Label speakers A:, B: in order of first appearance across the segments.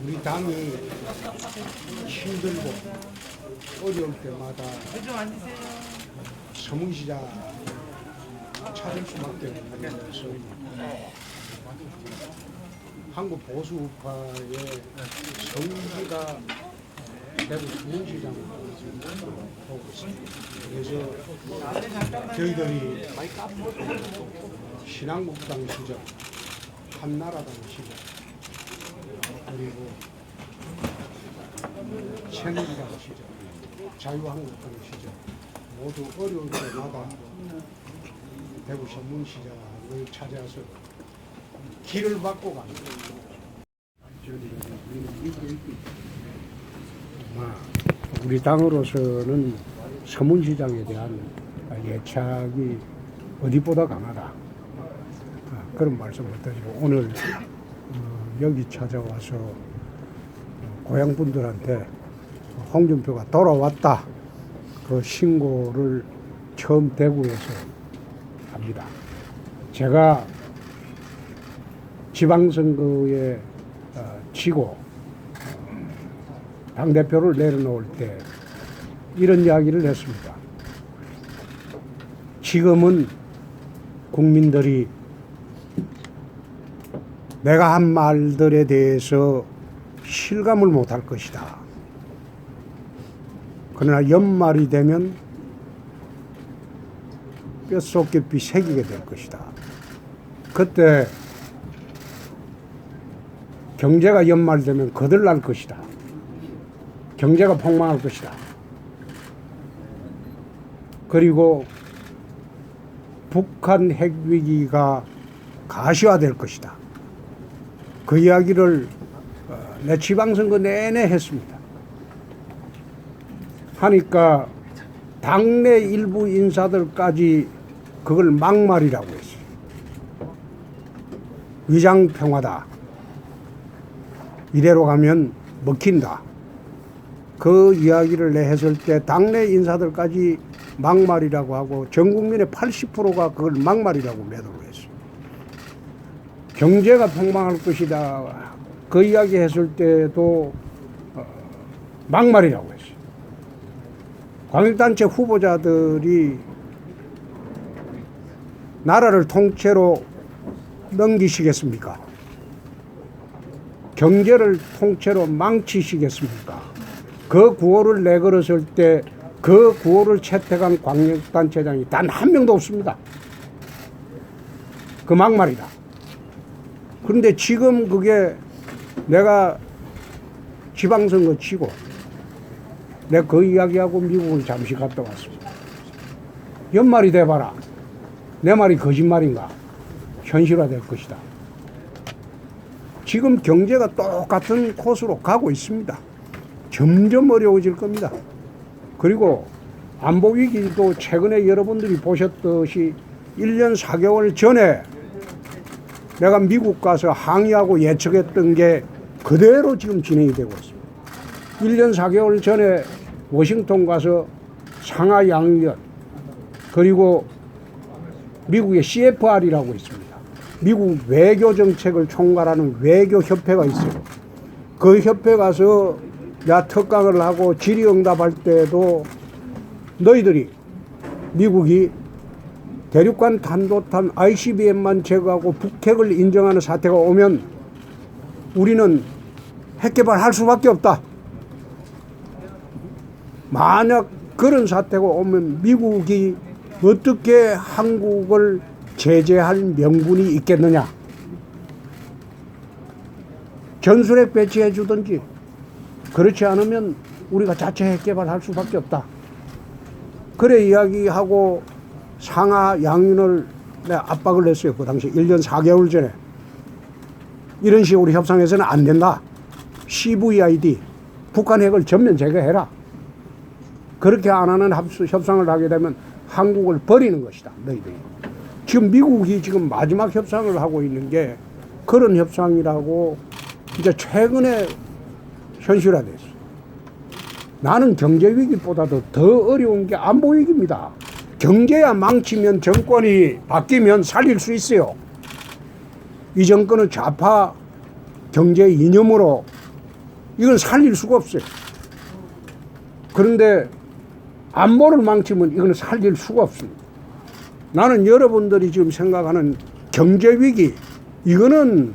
A: 우리 당이 힘들고 어려울 때마다 서문시장 찾을 수밖에 없는 소입니다. 한국 보수 우파의 성지가 대구 서문시장을 보고 있습니다. 그래서 저희들이 신한국당 시절, 한나라당 시절, 그리고 새누리당 시절, 자유한국당 시절 모두 어려울 때마다 대구 서문시장을 찾아서 길을 받고 갑니다. 우리 당으로서는 서문시장에 대한 애착이 어디보다 강하다. 그런 말씀을 드리고 오늘 여기 찾아와서 고향분들한테 홍준표가 돌아왔다 그 신고를 처음 대구에서 합니다. 제가 지방선거에 치고 당대표를 내려놓을 때 이런 이야기를 했습니다. 지금은 국민들이 내가 한 말들에 대해서 실감을 못할 것이다. 그러나 연말이 되면 뼛속 깊이 새기게 될 것이다. 그때 경제가 연말되면 거들날 것이다. 경제가 폭망할 것이다. 그리고 북한 핵위기가 가시화될 것이다. 그 이야기를 내 지방선거 내내 했습니다. 하니까 당내 일부 인사들까지 그걸 막말이라고 했어요. 위장평화다. 이대로 가면 먹힌다. 그 이야기를 내 했을 때 당내 인사들까지 막말이라고 하고 전 국민의 80%가 그걸 막말이라고 매도를 했어요. 경제가 폭망할 것이다. 그 이야기 했을 때도 막말이라고 했어요. 광역단체 후보자들이 나라를 통째로 넘기시겠습니까? 경제를 통째로 망치시겠습니까? 그 구호를 내걸었을 때 그 구호를 채택한 광역단체장이 단 한 명도 없습니다. 그 막말이다. 그런데 지금 그게 내가 지방선거 치고 내가 그 이야기하고 미국을 잠시 갔다 왔습니다. 연말이 돼봐라. 내 말이 거짓말인가? 현실화될 것이다. 지금 경제가 똑같은 코스로 가고 있습니다. 점점 어려워질 겁니다. 그리고 안보 위기도 최근에 여러분들이 보셨듯이 1년 4개월 전에 내가 미국 가서 항의하고 예측했던 게 그대로 지금 진행이 되고 있습니다. 1년 4개월 전에 워싱턴 가서 상하 양위원 그리고 미국의 CFR이라고 있습니다. 미국 외교정책을 총괄하는 외교협회가 있어요. 그 협회 가서 야 특강을 하고 질의응답할 때도 너희들이 미국이 대륙간 탄도탄 ICBM만 제거하고 북핵을 인정하는 사태가 오면 우리는 핵 개발할 수밖에 없다. 만약 그런 사태가 오면 미국이 어떻게 한국을 제재할 명분이 있겠느냐. 전술핵 배치해 주든지 그렇지 않으면 우리가 자체 핵 개발할 수밖에 없다. 그래 이야기하고 상하 양윤을 내가 압박을 했어요. 그 당시 1년 4개월 전에. 이런 식으로 협상해서는 안 된다. CVID, 북한 핵을 전면 제거해라. 그렇게 안 하는 협상을 하게 되면 한국을 버리는 것이다. 너희들이. 지금 미국이 지금 마지막 협상을 하고 있는 게 그런 협상이라고 이제 최근에 현실화됐어요. 나는 경제 위기보다도 더 어려운 게 안보 위기입니다. 경제야 망치면 정권이 바뀌면 살릴 수 있어요. 이 정권은 좌파 경제 이념으로 이건 살릴 수가 없어요. 그런데 안보를 망치면 이거는 살릴 수가 없습니다. 나는 여러분들이 지금 생각하는 경제 위기, 이거는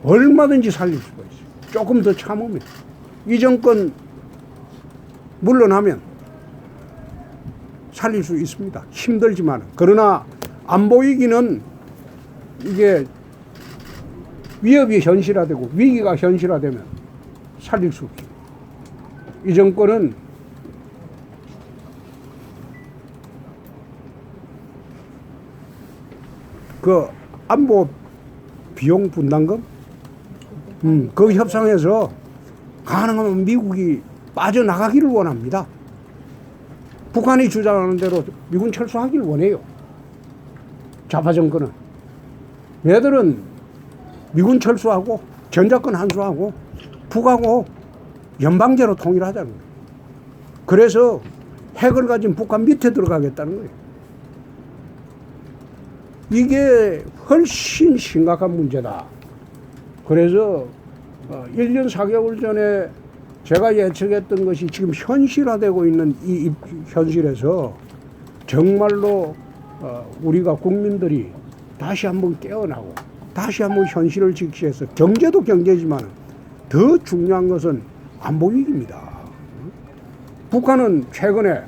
A: 얼마든지 살릴 수가 있어요. 조금 더 참으면. 이 정권 물러나면 살릴 수 있습니다. 힘들지만. 그러나 안보 위기는 이게 위협이 현실화되고 위기가 현실화되면 살릴 수 없습니다. 이 정권은 그 안보 비용 분담금 그 협상에서 가능하면 미국이 빠져나가기를 원합니다. 북한이 주장하는 대로 미군 철수하기를 원해요. 좌파 정권은. 얘들은 미군 철수하고 전자권 한수하고 북하고 연방제로 통일하자는 거예요. 그래서 핵을 가진 북한 밑에 들어가겠다는 거예요. 이게 훨씬 심각한 문제다. 그래서 1년 4개월 전에 제가 예측했던 것이 지금 현실화되고 있는 이 현실에서 정말로 우리가 국민들이 다시 한번 깨어나고 다시 한번 현실을 직시해서 경제도 경제지만 더 중요한 것은 안보 위기입니다. 북한은 최근에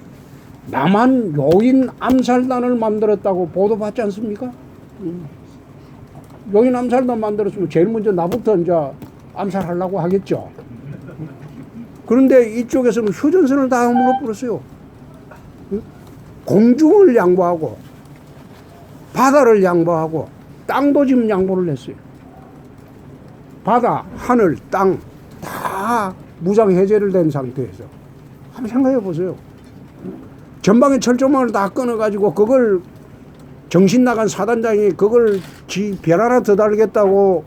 A: 남한 요인 암살단을 만들었다고 보도받지 않습니까? 요인 암살단 만들었으면 제일 먼저 나부터 이제 암살하려고 하겠죠. 그런데 이쪽에서는 휴전선을 다 물어버렸어요. 공중을 양보하고 바다를 양보하고 땅도 지금 양보를 했어요. 바다, 하늘, 땅 다 무장 해제를 된 상태에서 한번 생각해 보세요. 전방에 철조망을 다 끊어가지고 그걸 정신 나간 사단장이 그걸 지 별 하나 더 달겠다고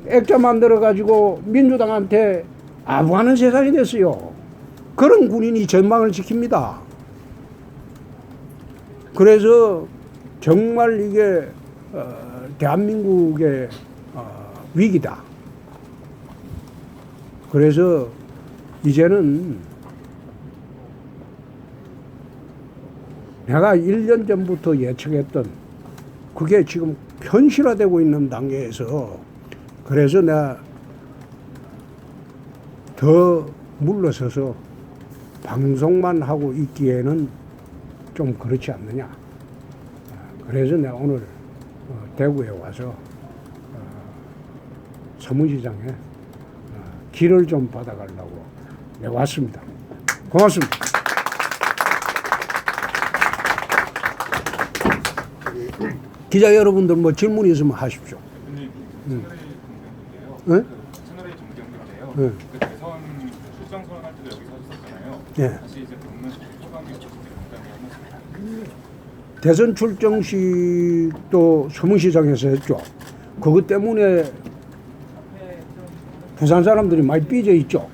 A: 액자 만들어가지고 민주당한테 아부하는 세상이 됐어요. 그런 군인이 전방을 지킵니다. 그래서 정말 이게 대한민국의 위기다. 그래서 이제는 내가 1년 전부터 예측했던 그게 지금 현실화되고 있는 단계에서 그래서 내가 더 물러서서 방송만 하고 있기에는 좀 그렇지 않느냐. 그래서 내가 오늘 대구에 와서 서문시장에 길을 좀 받아가려고 내가 왔습니다. 고맙습니다. 기자 여러분들 뭐 질문 있으면 하십시오.
B: 채널A 정경인데요. 그 대선 출장 선언할 때도 여기서 하셨잖아요.
A: 네.
B: 다시 이제 방문 소감이 어떻게 간단히
A: 대선 출정식도 서문시장에서 했죠. 그것 때문에 부산 사람들이 많이 삐져 있죠.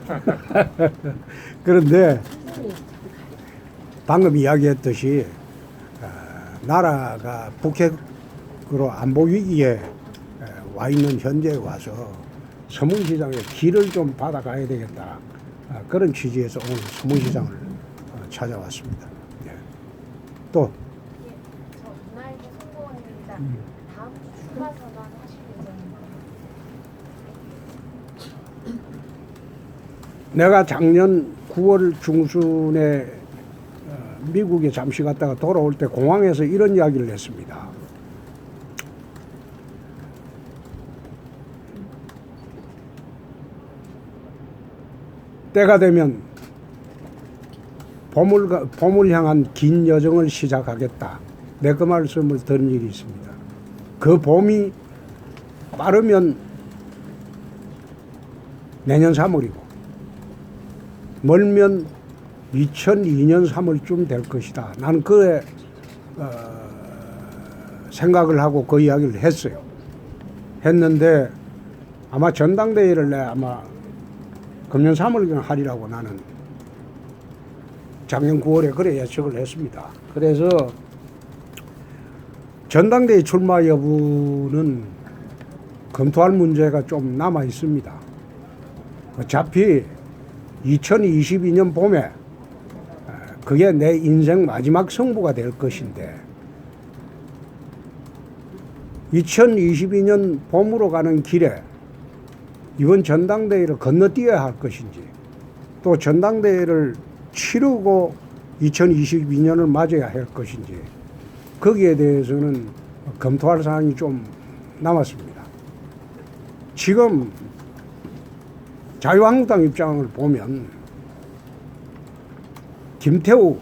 A: 그런데 방금 이야기했듯이 나라가 북핵으로 안보 위기에 와 있는 현재에 와서 서문시장에 길을 좀 받아가야 되겠다. 그런 취지에서 오늘 서문시장을 찾아왔습니다. 네. 또
C: 저 이날도 성공원입니다. 다음 주 출마 선언 하실 예정인가요?
A: 내가 작년 9월 중순에 미국에 잠시 갔다가 돌아올 때 공항에서 이런 이야기를 했습니다. 때가 되면 봄을 향한 긴 여정을 시작하겠다. 내 그 말씀을 들은 일이 있습니다. 그 봄이 빠르면 내년 3월이고 멀면 2002년 3월쯤 될 것이다. 나는 그 생각을 하고 그 이야기를 했어요. 했는데 아마 전당대회를 내 아마 금년 3월경 하리라고 나는 작년 9월에 그래 예측을 했습니다. 그래서 전당대회 출마 여부는 검토할 문제가 좀 남아 있습니다. 어차피 2022년 봄에 그게 내 인생 마지막 승부가 될 것인데 2022년 봄으로 가는 길에 이번 전당대회를 건너뛰어야 할 것인지 또 전당대회를 치르고 2022년을 맞아야 할 것인지 거기에 대해서는 검토할 사항이 좀 남았습니다. 지금 자유한국당 입장을 보면 김태우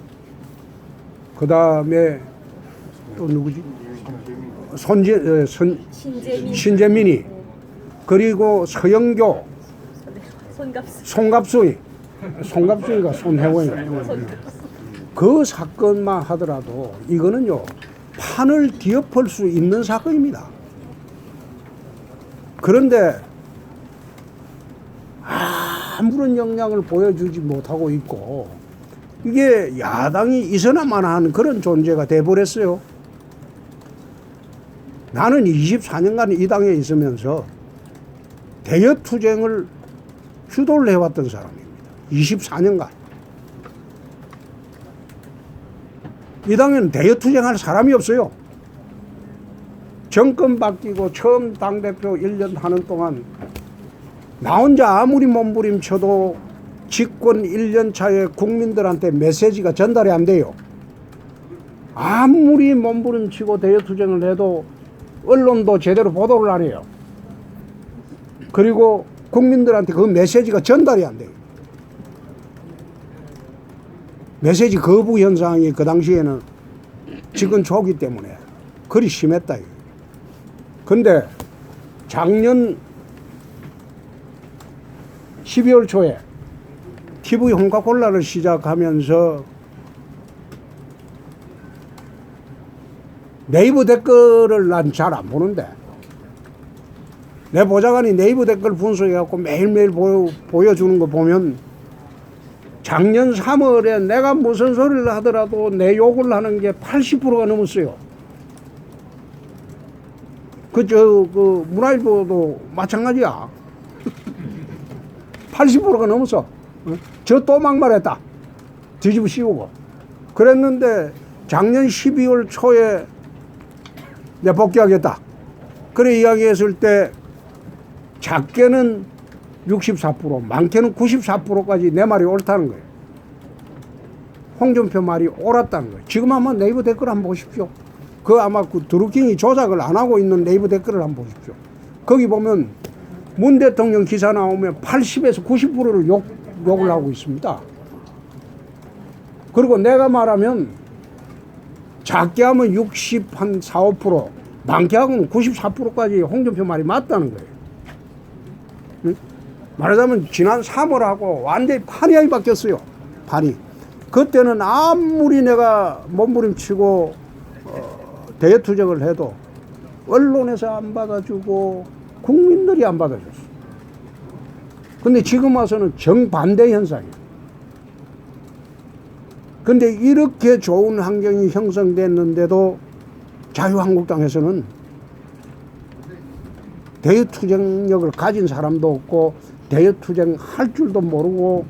A: 그 다음에 또 누구지? 신재민이 그리고 서영교 송갑수이가 손혜원이가 그 사건만 하더라도 이거는요 판을 뒤엎을 수 있는 사건입니다. 그런데 아무런 영향을 보여주지 못하고 있고 이게 야당이 있어야만 그런 존재가 돼버렸어요. 나는 24년간 이 당에 있으면서 대여투쟁을 주도를 해왔던 사람입니다. 24년간. 이 당에는 대여투쟁할 사람이 없어요. 정권 바뀌고 처음 당대표 1년 하는 동안 나 혼자 아무리 몸부림쳐도 집권 1년 차에 국민들한테 메시지가 전달이 안 돼요. 아무리 몸부림치고 대여투쟁을 해도 언론도 제대로 보도를 안 해요. 그리고 국민들한테 그 메시지가 전달이 안 돼요. 메시지 거부 현상이 그 당시에는 집권 초기 때문에 그리 심했다. 근데 작년 12월 초에 TV 홍카콜라를 시작하면서 네이버 댓글을 난 잘 안 보는데 내 보좌관이 네이버 댓글 분석해갖고 매일매일 보여주는 거 보면 작년 3월에 내가 무슨 소리를 하더라도 내 욕을 하는 게 80%가 넘었어요. 그 문화일보도 마찬가지야. 80%가 넘었어. 저 또 막말했다. 뒤집어 씌우고. 그랬는데 작년 12월 초에 내 복귀하겠다. 그래 이야기했을 때 작게는 64%, 많게는 94%까지 내 말이 옳다는 거예요. 홍준표 말이 옳았다는 거예요. 지금 한번 네이버 댓글 한번 보십시오. 그 아마 그 드루킹이 조작을 안 하고 있는 네이버 댓글을 한번 보십시오. 거기 보면 문 대통령 기사 나오면 80에서 90%를 욕을 하고 있습니다. 그리고 내가 말하면 작게 하면 60, 한 4, 5%, 많게 하고는 94%까지 홍준표 말이 맞다는 거예요. 응? 말하자면 지난 3월하고 완전히 판이 바뀌었어요. 판이. 그때는 아무리 내가 몸부림치고 대여투쟁을 해도 언론에서 안 받아주고 국민들이 안 받아줬어. 근데 지금 와서는 정반대 현상이에요. 근데 이렇게 좋은 환경이 형성됐는데도 자유한국당에서는 대여투쟁력을 가진 사람도 없고 대여투쟁 할 줄도 모르고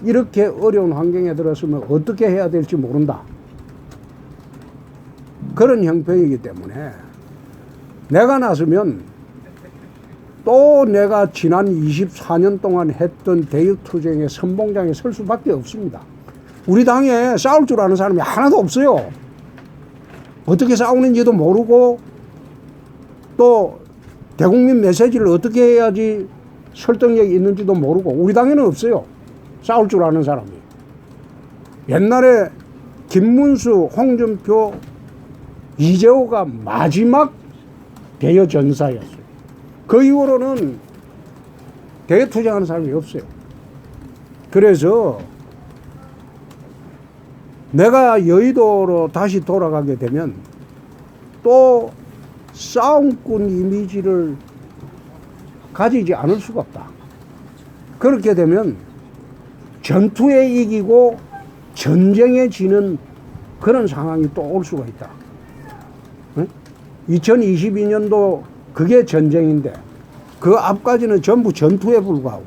A: 이렇게 어려운 환경에 들었으면 어떻게 해야 될지 모른다. 그런 형편이기 때문에 내가 나서면 또 내가 지난 24년 동안 했던 대여투쟁의 선봉장에 설 수밖에 없습니다. 우리 당에 싸울 줄 아는 사람이 하나도 없어요. 어떻게 싸우는지도 모르고 또 대국민 메시지를 어떻게 해야지 설득력이 있는지도 모르고 우리 당에는 없어요. 싸울 줄 아는 사람이. 옛날에 김문수, 홍준표, 이재호가 마지막 대여전사였어요. 그 이후로는 대여투쟁하는 사람이 없어요. 그래서 내가 여의도로 다시 돌아가게 되면 또 싸움꾼 이미지를 가지지 않을 수가 없다. 그렇게 되면 전투에 이기고 전쟁에 지는 그런 상황이 또 올 수가 있다. 응? 2022년도 그게 전쟁인데 그 앞까지는 전부 전투에 불과하고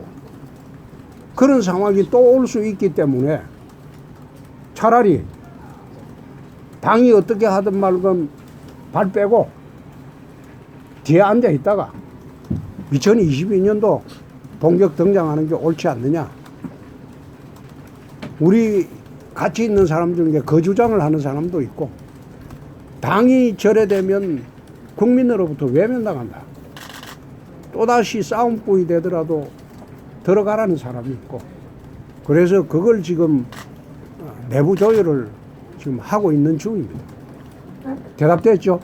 A: 그런 상황이 또 올 수 있기 때문에 차라리 당이 어떻게 하든 말건 발 빼고 뒤에 앉아 있다가 2022년도 본격 등장하는 게 옳지 않느냐. 우리 같이 있는 사람 중에 그 주장을 하는 사람도 있고, 당이 절해되면 국민으로부터 외면당한다. 또다시 싸움꾼이 되더라도 들어가라는 사람이 있고, 그래서 그걸 지금 내부 조율을 지금 하고 있는 중입니다. 대답됐죠?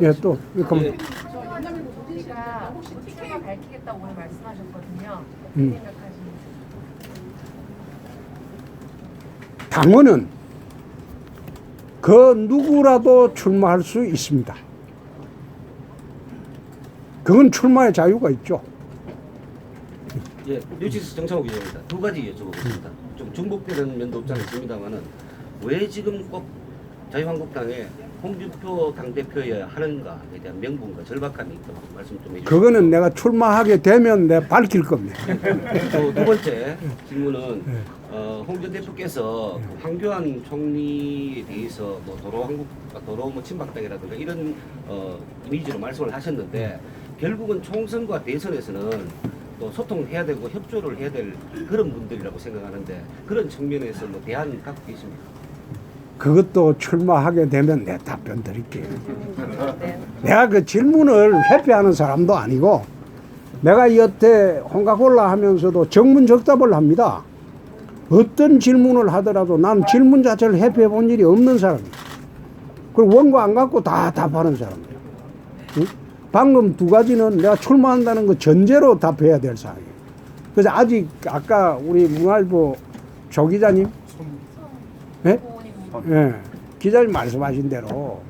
A: 예, 또. 그럼
C: 송원희 후보가 출마 밝히겠다고 오늘 말씀하셨거든요. 어떻게 생각하십니까?
A: 당원은 그 누구라도 출마할 수 있습니다. 그건 출마의 자유가 있죠.
D: 예, 뉴시스 정창호 기자입니다. 두 가지 여쭤보겠습니다. 좀 중복되는 면도 없지 않아 있습니다만은 왜 지금 꼭 자유한국당에 홍준표 당대표여야 하는가에 대한 명분과 절박함이 있다고 말씀 좀 해주시죠.
A: 그거는 내가 출마하게 되면 내가 밝힐 겁니다.
D: 또 두 번째 질문은 홍 전 대표께서 그 황교안 총리에 대해서 뭐 도로 뭐 친박당이라든가 이런 이미지로 말씀을 하셨는데 결국은 총선과 대선에서는 또 소통해야 되고 협조를 해야 될 그런 분들이라고 생각하는데 그런 측면에서 뭐 대안 갖고 계십니까?
A: 그것도 출마하게 되면 내 답변 드릴게요. 내가 그 질문을 회피하는 사람도 아니고, 내가 여태 홍가골라 하면서도 정문적답을 합니다. 어떤 질문을 하더라도 난 질문 자체를 회피해 본 일이 없는 사람이에요. 그리고 원고 안 갖고 다 답하는 사람이에요. 응? 방금 두 가지는 내가 출마한다는 거 전제로 답해야 될 사항이에요. 그래서 아직 아까 우리 문화일보 조 기자님, 네? 예, 기자님 말씀하신 대로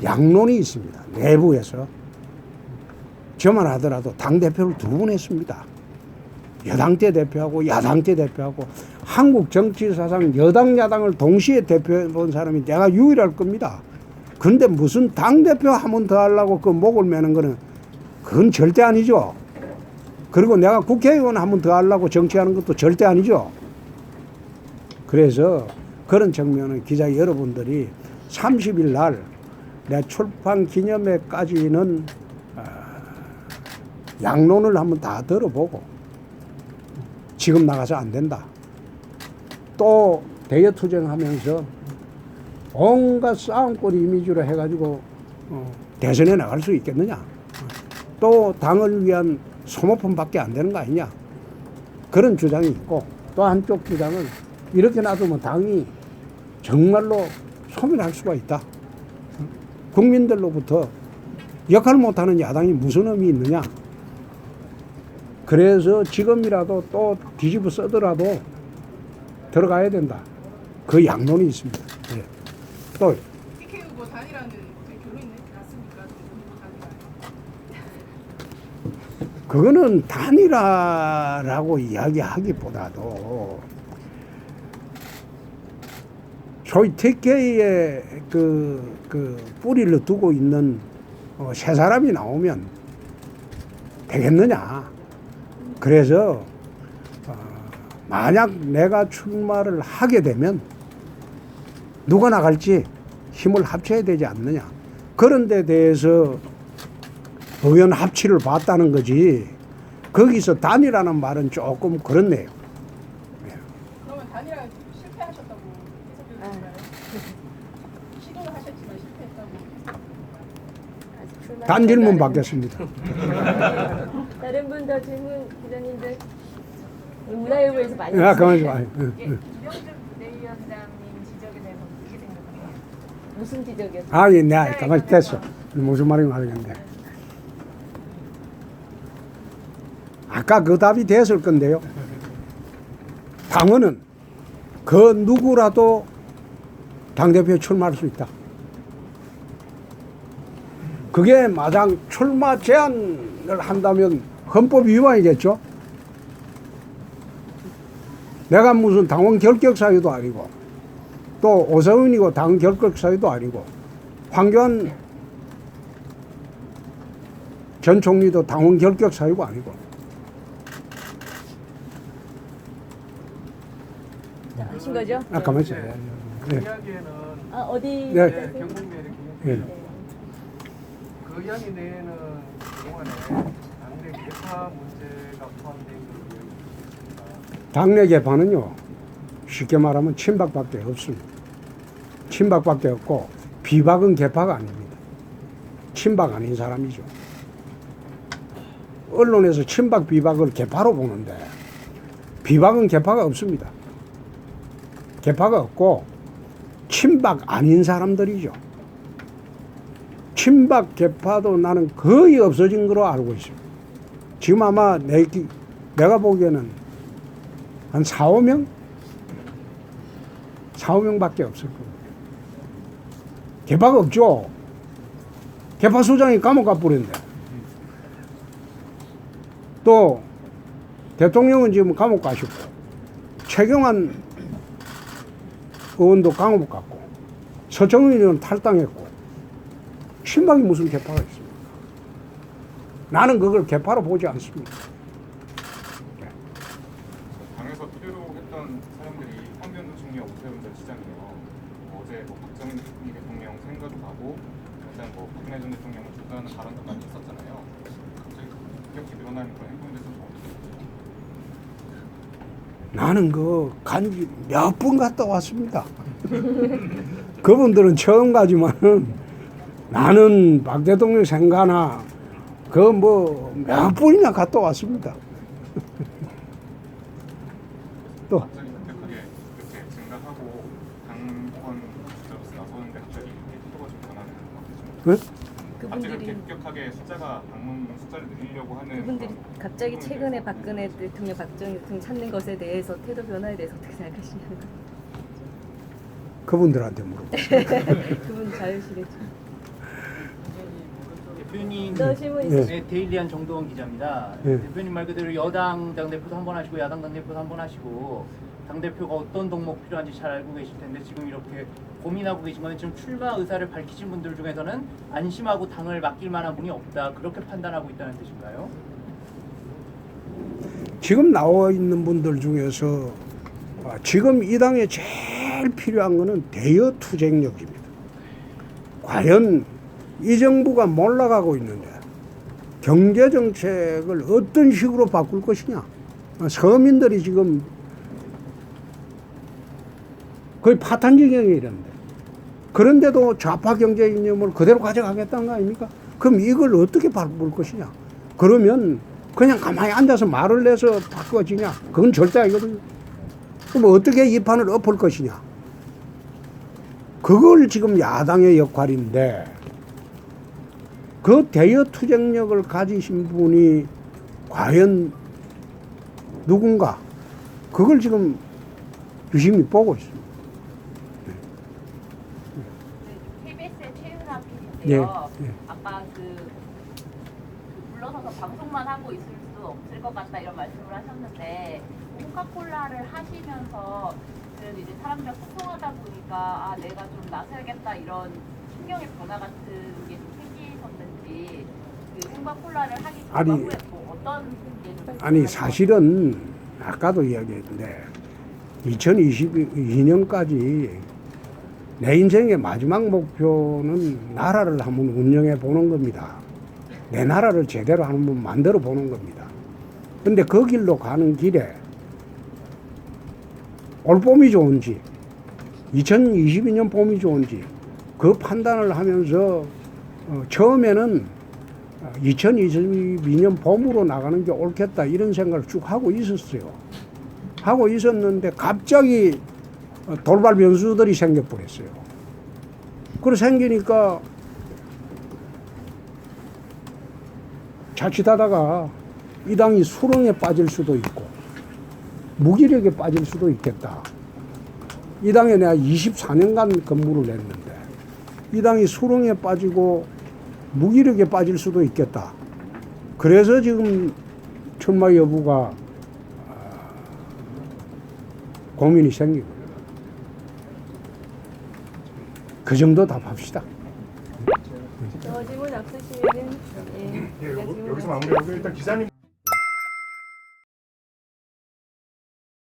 A: 양론이 있습니다. 내부에서. 저만 하더라도 당대표를 두 번 했습니다. 여당 때 대표하고 야당 때 대표하고, 한국 정치 사상 여당 야당을 동시에 대표해 본 사람이 내가 유일할 겁니다. 그런데 무슨 당대표 한 번 더 하려고 그 목을 매는 거는 그건 절대 아니죠. 그리고 내가 국회의원 한 번 더 하려고 정치하는 것도 절대 아니죠. 그래서 그런 측면은 기자 여러분들이 30일 날 내 출판 기념회까지는 양론을 한번 다 들어보고, 지금 나가서 안 된다. 또 대여 투쟁하면서 온갖 싸움거리 이미지로 해가지고 대선에 나갈 수 있겠느냐. 또 당을 위한 소모품밖에 안 되는 거 아니냐. 그런 주장이 있고, 또 한쪽 주장은 이렇게 놔두면 당이 정말로 소멸할 수가 있다. 국민들로부터 역할 못하는 야당이 무슨 의미 있느냐. 그래서 지금이라도 또 뒤집어 쓰더라도 들어가야 된다. 그 양론이 있습니다. 네. 또
E: TK 후보 단일화는 어떻게 결론이 났습니까?
A: 그거는 단일화라고 이야기하기보다도 소위 TK의 그 뿌리를 두고 있는 새 사람이 나오면 되겠느냐. 그래서 만약 내가 출마를 하게 되면 누가 나갈지 힘을 합쳐야 되지 않느냐. 그런 데 대해서 의원 합치를 봤다는 거지, 거기서 단일화는 말은 조금 그렇네요.
E: 그러면 단일화 실패하셨다고 해석해주실까요? 시도를 하셨지만 실패했다고.
A: 단 질문 받겠습니다.
C: 다른 분 더 질문 기자님들 문화일보에서 많이
A: 야, 가만히
C: 있습니다.
A: 봐.
C: 예, 김영준 비대위원장님 지적에 대해서 어떻게 생각하세요? 무슨 지적이었어요?
A: 아니, 내가 가만히 됐어. 무슨 말인지 모르겠는데. 아까 그 답이 됐을 건데요. 당원은 그 누구라도 당대표에 출마할 수 있다. 그게 마냥 출마 제한을 한다면 헌법 위반이겠죠. 내가 무슨 당원 결격 사유도 아니고, 또 오세훈이고 당원 결격 사유도 아니고, 황교안 전 총리도 당원 결격 사유가 아니고,
F: 하신 거죠?
A: 아까 말했어요.
G: 그
A: 네.
G: 이야기에는
F: 아, 어디?
A: 네.
G: 네, 경북 내에
A: 네.
G: 그 이야기 내에는 그동안에 당내 개파 문제가 포함되어 있는 이야기입니다.
A: 당내 개파는요, 쉽게 말하면 친박밖에 없습니다. 친박밖에 없고 비박은 개파가 아닙니다. 친박 아닌 사람이죠. 언론에서 친박 비박을 개파로 보는데 비박은 개파가 없습니다. 개파가 없고 친박 아닌 사람들이죠. 친박 개파도 나는 거의 없어진 거로 알고 있습니다. 지금 아마 내가 보기에는 한 4, 5명? 4, 5명밖에 없을 겁니다. 개파가 없죠. 개파 소장이 감옥 가버렸는데. 또 대통령은 지금 감옥 가셨고 최경환 의원도 감옥 갔고 서청은 의원은 탈당했고 친박이 무슨 개파가 있습니까? 나는 그걸 개파로 보지 않습니다.
B: 당에서 필요로 했던 사람들이 황교안 총리와 오세훈 전 시장이요. 어제 뭐 박정희 대통령 생가도 가고 일단 뭐 박근혜 전 대통령을 주도하는 발언도 많이 있었잖아요. 갑자기 급격히 늘어나는 그런 행동에 대해서 좀 어떻게 보세요?
A: 나는 그 간지 몇 번 갔다 왔습니다. 그분들은 처음 가지만은 나는 박 대통령 생가나 그 뭐 몇 번이나 갔다 왔습니다. 또
B: 갑자기 급격하게 이렇게 증가하고 당권 주자로서 나서는데 갑자기 이렇게 태도가 좀 변하는 것 같아요. 갑자기
F: 그분들이
B: 이렇게 급격하게 방문 숫자를 늘리려고 하는
F: 그분들이
B: 그런
F: 갑자기
B: 행동에
F: 최근에
B: 대해서
F: 박근혜 대통령, 박정희 대통령 찾는 것에 대해서 태도 변화에 대해서 어떻게 생각하시냐고요?
A: 그분들한테 물어보세요.
F: 그분 자유시겠죠.
H: 대표님,
F: 너 질문
A: 예.
F: 있으시죠?
H: 네, 데일리한 정동원 기자입니다.
A: 예.
H: 대표님 말 그대로 여당 당대표도 한 번 하시고 야당 당대표도 한 번 하시고 당대표가 어떤 덕목 필요한지 잘 알고 계실 텐데 지금 이렇게 고민하고 계신 건 지금 출마 의사를 밝히신 분들 중에서는 안심하고 당을 맡길 만한 분이 없다 그렇게 판단하고 있다는 뜻인가요?
A: 지금 나와 있는 분들 중에서 지금 이 당에 제일 필요한 거는 대여 투쟁력입니다. 과연 이 정부가 몰락하고 있는데 경제 정책을 어떤 식으로 바꿀 것이냐. 서민들이 지금 거의 파탄지경에 이르는데 그런데도 좌파 경제 이념을 그대로 가져가겠다는 거 아닙니까? 그럼 이걸 어떻게 바꿀 것이냐. 그러면 그냥 가만히 앉아서 말을 내서 바꿔지냐. 그건 절대 아니거든요. 그럼 어떻게 이 판을 엎을 것이냐. 그걸 지금 야당의 역할인데 그 대여 투쟁력을 가지신 분이 과연 누군가 그걸 지금 유심히 보고 있습니다.
I: KBS의 최윤아
A: 예,
I: PD인데요.
A: 예.
I: 아까 물러서서 방송만 하고 있을 수도 없을 것 같다 이런 말씀을 하셨는데 코카콜라를 하시면서 그래도 이제 사람들과 소통하다 보니까 아 내가 좀 나서야겠다 이런 신경의 변화 같은 게 좀 생기셨는지 그 코카콜라를 하기 전과
A: 아니,
I: 후에 뭐 어떤 게 좀
A: 아니 사실은 아까도 이야기했는데 2022년까지 내 인생의 마지막 목표는 나라를 한번 운영해 보는 겁니다. 내 나라를 제대로 한번 만들어 보는 겁니다. 근데 그 길로 가는 길에 올 봄이 좋은지 2022년 봄이 좋은지 그 판단을 하면서 처음에는 2022년 봄으로 나가는 게 옳겠다 이런 생각을 쭉 하고 있었어요. 하고 있었는데 갑자기 돌발 변수들이 생겨버렸어요. 그래 생기니까 자칫하다가 이 당이 수렁에 빠질 수도 있고 무기력에 빠질 수도 있겠다. 이 당에 내가 24년간 근무를 했는데 이 당이 수렁에 빠지고 무기력에 빠질 수도 있겠다. 그래서 지금 출마 여부가 고민이 생기고 그 정도 답합시다.
F: 저 질문 없으시면은 예,
J: 예,
F: 제가 질문
J: 여기서 마무리하고 일단 기자님